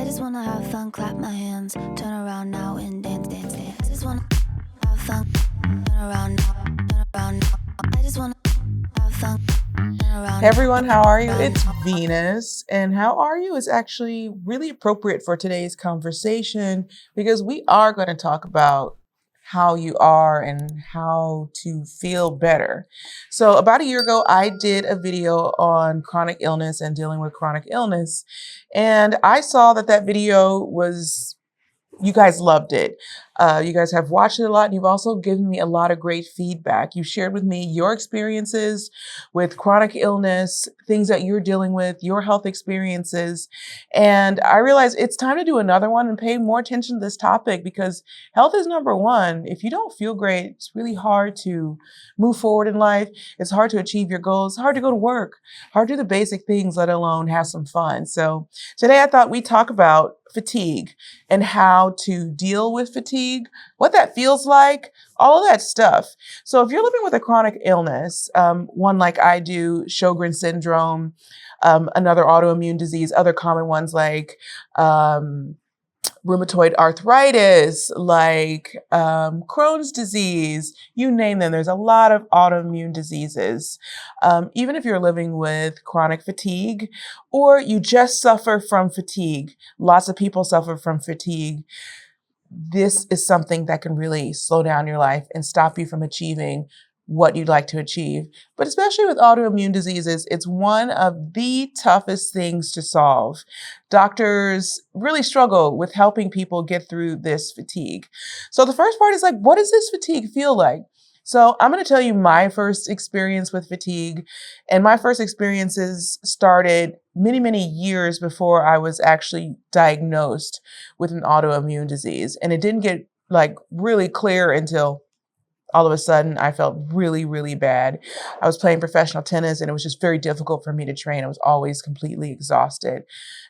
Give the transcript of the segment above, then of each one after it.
just wanna have fun, clap my hands, turn around now and dance, dance, dance. I just wanna have fun, turn around now, turn around now. I just wanna have fun, turn around. Hey everyone, how are you? It's Venus, and how are you is actually really appropriate for today's conversation because we are going to talk about how you are and how to feel better. So about a year ago, I did a video on chronic illness and dealing with chronic illness, and I saw that video you guys loved it. You guys have watched it a lot, and you've also given me a lot of great feedback. You shared with me your experiences with chronic illness, things that you're dealing with, your health experiences. And I realized it's time to do another one and pay more attention to this topic because health is number one. If you don't feel great, it's really hard to move forward in life. It's hard to achieve your goals. It's hard to go to work, hard to do the basic things, let alone have some fun. So today I thought we'd talk about fatigue and how to deal with fatigue, what that feels like, all of that stuff. So if you're living with a chronic illness, one like I do, Sjogren syndrome, another autoimmune disease, other common ones like rheumatoid arthritis, like Crohn's disease, you name them. There's a lot of autoimmune diseases. Even if you're living with chronic fatigue or you just suffer from fatigue, lots of people suffer from fatigue. This is something that can really slow down your life and stop you from achieving what you'd like to achieve. But especially with autoimmune diseases, it's one of the toughest things to solve. Doctors really struggle with helping people get through this fatigue. So the first part is like, what does this fatigue feel like? So I'm going to tell you my first experience with fatigue. And my first experiences started many, many years before I was actually diagnosed with an autoimmune disease. And it didn't get really clear until all of a sudden I felt really, really bad. I was playing professional tennis and it was just very difficult for me to train. I was always completely exhausted.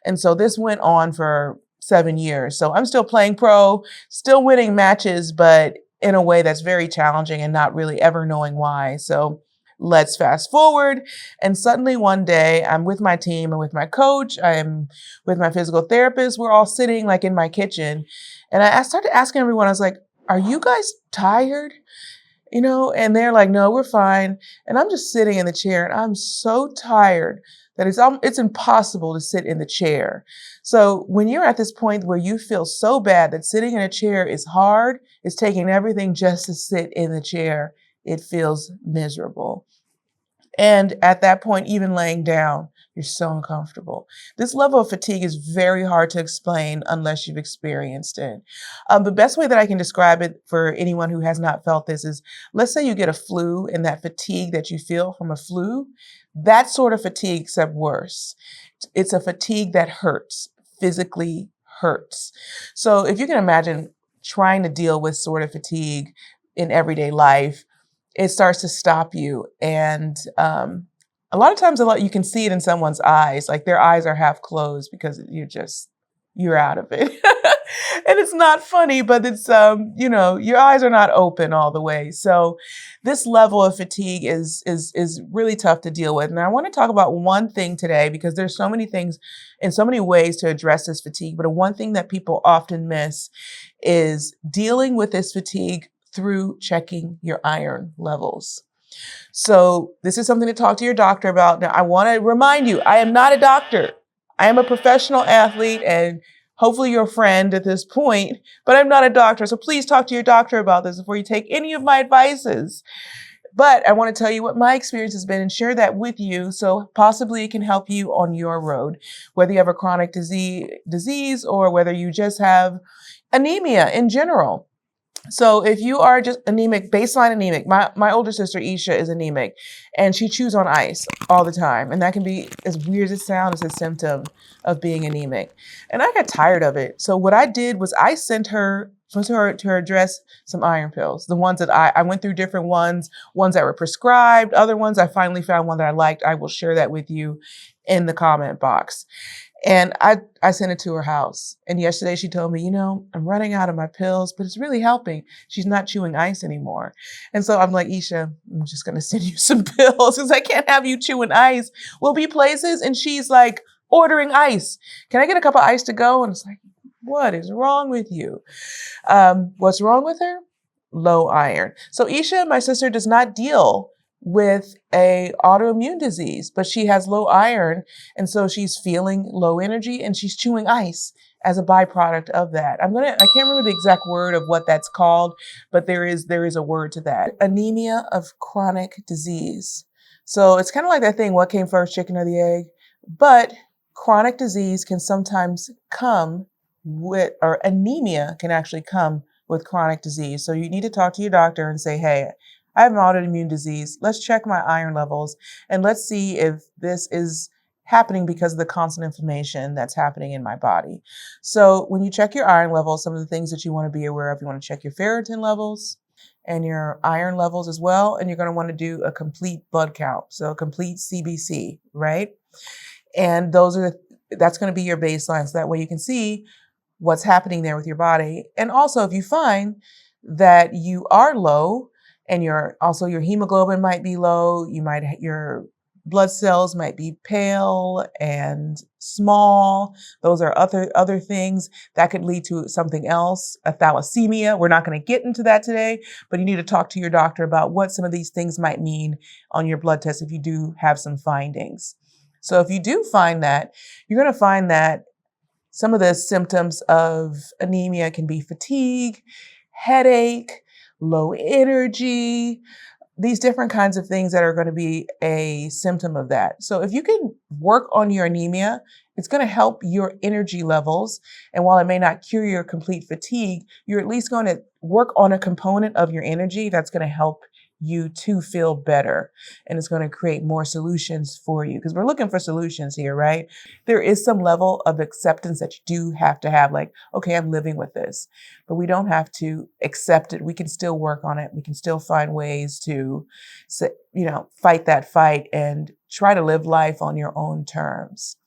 And so this went on for 7 years. So I'm still playing pro, still winning matches, but in a way that's very challenging and not really ever knowing why. So let's fast forward. And suddenly one day I'm with my team and with my coach, I'm with my physical therapist. We're all sitting in my kitchen. And I started asking everyone, I was like, are you guys tired? And they're like, no, we're fine. And I'm just sitting in the chair and I'm so tired that it's impossible to sit in the chair. So when you're at this point where you feel so bad that sitting in a chair is hard, it's taking everything just to sit in the chair, it feels miserable. And at that point, even laying down, you're so uncomfortable. This level of fatigue is very hard to explain unless you've experienced it. The best way that I can describe it for anyone who has not felt this is, let's say you get a flu and that fatigue that you feel from a flu, that sort of fatigue except worse. It's a fatigue that hurts, physically hurts. So if you can imagine trying to deal with sort of fatigue in everyday life, it starts to stop you. And a lot of times you can see it in someone's eyes, like their eyes are half closed because you're out of it. And it's not funny, but it's, your eyes are not open all the way. So this level of fatigue is really tough to deal with. And I want to talk about one thing today because there's so many things and so many ways to address this fatigue. But one thing that people often miss is dealing with this fatigue through checking your iron levels. So this is something to talk to your doctor about. Now, I want to remind you, I am not a doctor. I am a professional athlete and hopefully your friend at this point, but I'm not a doctor. So please talk to your doctor about this before you take any of my advices. But I want to tell you what my experience has been and share that with you so possibly it can help you on your road, whether you have a chronic disease or whether you just have anemia in general. So if you are just anemic, baseline anemic, my older sister Isha is anemic and she chews on ice all the time. And that can be, as weird as it sounds, a symptom of being anemic. And I got tired of it. So what I did was I sent her to her address some iron pills. The ones that I went through different ones that were prescribed, other ones I finally found one that I liked. I will share that with you in the comment box. And I sent it to her house. And yesterday she told me, I'm running out of my pills, but it's really helping. She's not chewing ice anymore. And so I'm like, Isha, I'm just going to send you some pills because I can't have you chewing ice. We'll be places. And she's like, ordering ice. Can I get a cup of ice to go? And it's like, what is wrong with you? What's wrong with her? Low iron. So Isha, my sister, does not deal with a autoimmune disease, but she has low iron. And so she's feeling low energy and she's chewing ice as a byproduct of that. I can't remember the exact word of what that's called, but there is a word to that. Anemia of chronic disease. So it's kind of like that thing, what came first, chicken or the egg? But chronic disease can sometimes come with, or anemia can actually come with chronic disease. So you need to talk to your doctor and say, hey, I have an autoimmune disease. Let's check my iron levels and let's see if this is happening because of the constant inflammation that's happening in my body. So when you check your iron levels, some of the things that you want to be aware of, you want to check your ferritin levels and your iron levels as well. And you're going to want to do a complete blood count. So a complete CBC, right? And that's going to be your baseline. So that way you can see what's happening there with your body. And also if you find that you are low and your hemoglobin might be low, your blood cells might be pale and small. Those are other things that could lead to something else, a thalassemia. We're not going to get into that today, but you need to talk to your doctor about what some of these things might mean on your blood test if you do have some findings. So if you do find that, you're going to find that some of the symptoms of anemia can be fatigue, headache, low energy, these different kinds of things that are going to be a symptom of that. So if you can work on your anemia, it's going to help your energy levels. And while it may not cure your complete fatigue, you're at least going to work on a component of your energy that's going to help you to feel better. And it's going to create more solutions for you because we're looking for solutions here, right? There is some level of acceptance that you do have to have, like, okay, I'm living with this, but we don't have to accept it. We can still work on it. We can still find ways to, fight that fight and try to live life on your own terms.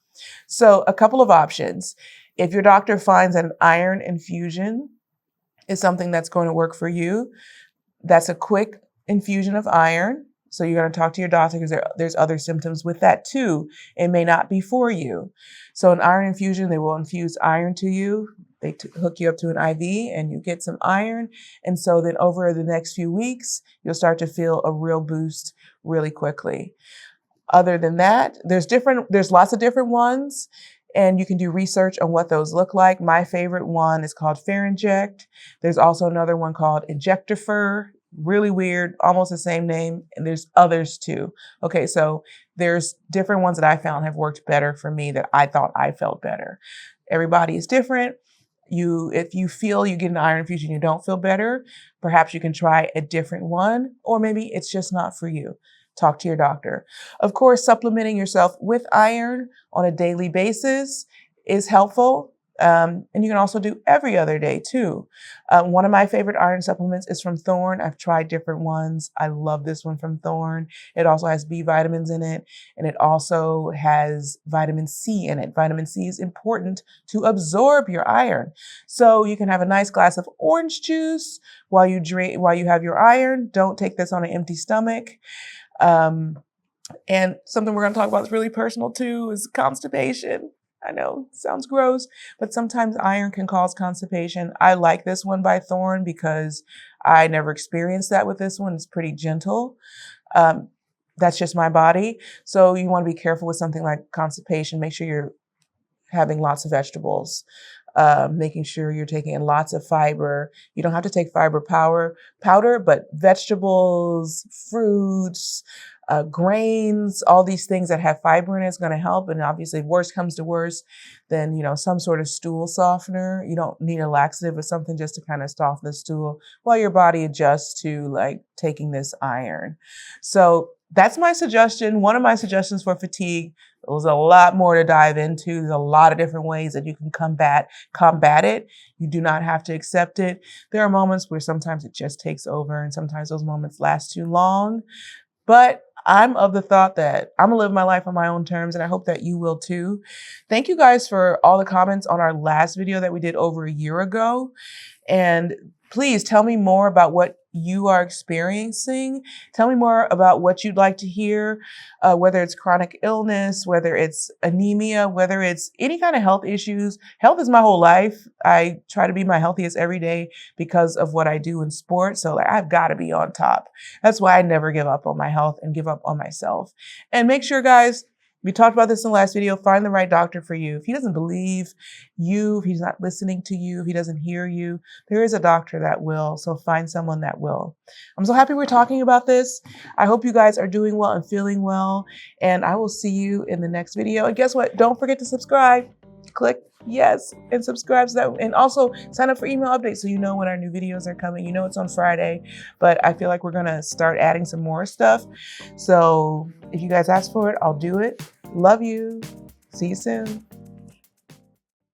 So a couple of options. If your doctor finds an iron infusion is something that's going to work for you, that's a quick infusion of iron. So you're going to talk to your doctor because there's other symptoms with that too. It may not be for you. So an iron infusion, they will infuse iron to you. They hook you up to an IV and you get some iron. And so then over the next few weeks, you'll start to feel a real boost really quickly. Other than that, there's lots of different ones. And you can do research on what those look like. My favorite one is called Pharinject. There's also another one called Injectifer. Really weird, almost the same name. And there's others too. Okay, so there's different ones that I found have worked better for me that I thought I felt better. Everybody is different. If you feel you get an iron infusion, you don't feel better, perhaps you can try a different one, or maybe it's just not for you. Talk to your doctor. Of course, supplementing yourself with iron on a daily basis is helpful. And you can also do every other day too. One of my favorite iron supplements is from Thorne. I've tried different ones. I love this one from Thorne. It also has B vitamins in it, and it also has vitamin C in it. Vitamin C is important to absorb your iron. So you can have a nice glass of orange juice while you have your iron. Don't take this on an empty stomach. And something we're going to talk about that's really personal too is constipation. I know it sounds gross, but sometimes iron can cause constipation. I like this one by Thorne because I never experienced that with this one. It's pretty gentle. That's just my body. So you want to be careful with something like constipation. Make sure you're having lots of vegetables, making sure you're taking in lots of fiber. You don't have to take fiber powder, but vegetables, fruits, grains, all these things that have fiber in it is going to help. And obviously, if worse comes to worse, then, some sort of stool softener. You don't need a laxative or something just to kind of soften the stool while your body adjusts to like taking this iron. So that's my suggestion. One of my suggestions for fatigue. There's a lot more to dive into. There's a lot of different ways that you can combat it. You do not have to accept it. There are moments where sometimes it just takes over, and sometimes those moments last too long. But I'm of the thought that I'm gonna live my life on my own terms, and I hope that you will too. Thank you guys for all the comments on our last video that we did over a year ago. And please tell me more about what you are experiencing. Tell me more about what you'd like to hear, whether it's chronic illness, whether it's anemia, whether it's any kind of health issues. Health is my whole life. I try to be my healthiest every day because of what I do in sports. So like, I've got to be on top. That's why I never give up on my health and give up on myself. And make sure, guys, we talked about this in the last video, find the right doctor for you. If he doesn't believe you, if he's not listening to you, if he doesn't hear you, there is a doctor that will. So find someone that will. I'm so happy we're talking about this. I hope you guys are doing well and feeling well. And I will see you in the next video. And guess what? Don't forget to subscribe. Click yes and subscribe to that, and also sign up for email updates so you know when our new videos are coming. You know it's on Friday, but I feel like we're gonna start adding some more stuff. So if you guys ask for it, I'll do it. Love you. See you soon.